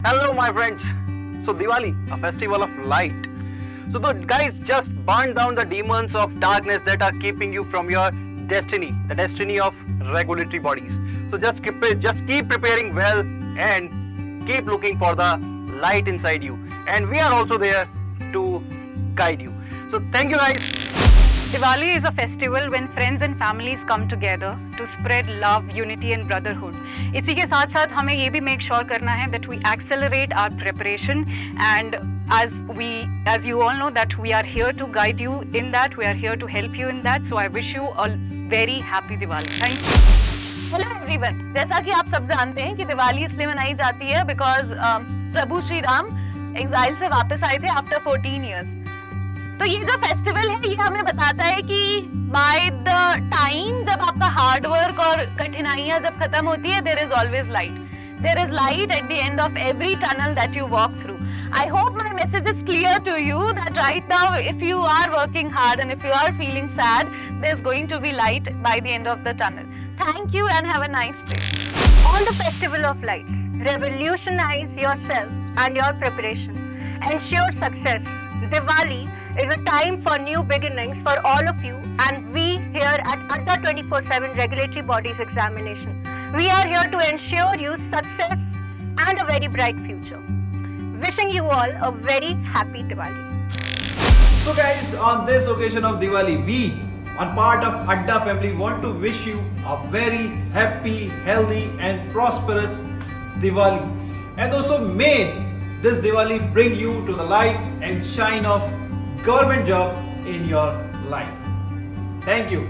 Hello my friends. So Diwali, a festival of light. So the guys just burn down the demons of darkness that are keeping you from your destiny, the destiny of regulatory bodies. So just keep preparing well and keep looking for the light inside you. And we are also there to guide you. So thank you guys. Diwali is a festival when friends and families come together to spread love, unity and brotherhood. इसी के साथ साथ हमें ये भी make sure करना है that we accelerate our preparation, and as you all know that we are here to guide you in that, we are here to help you in that. So I wish you a very happy Diwali. Thank you. Hello everyone, जैसा कि आप सब जानते हैं कि दिवाली इसलिए मनाई जाती है because Prabhu Shri Ram exile से वापस आए थे आफ्टर 14 इयर्स। तो ये जो फेस्टिवल है ये हमें बताता है कि बाय द टाइम जब आपका हार्ड वर्क और कठिनाइयां जब खत्म होती है, there is always light. There is light at the end of every tunnel that you walk through. I hope my message is clear to you that right now if you are working hard and if you are feeling sad, there's going to be light by the end of the tunnel. Thank you and have a nice day. On the Festival of Lights, revolutionize yourself and your preparation. Ensure success. Diwali is a time for new beginnings for all of you, and we here at Adda 24/7 Regulatory Bodies Examination, we are here to ensure you success and a very bright future. Wishing you all a very happy Diwali. So guys, on this occasion of Diwali, we on part of Adda family want to wish you a very happy, healthy and prosperous Diwali. And also may this Diwali bring you to the light and shine of government job in your life. Thank you.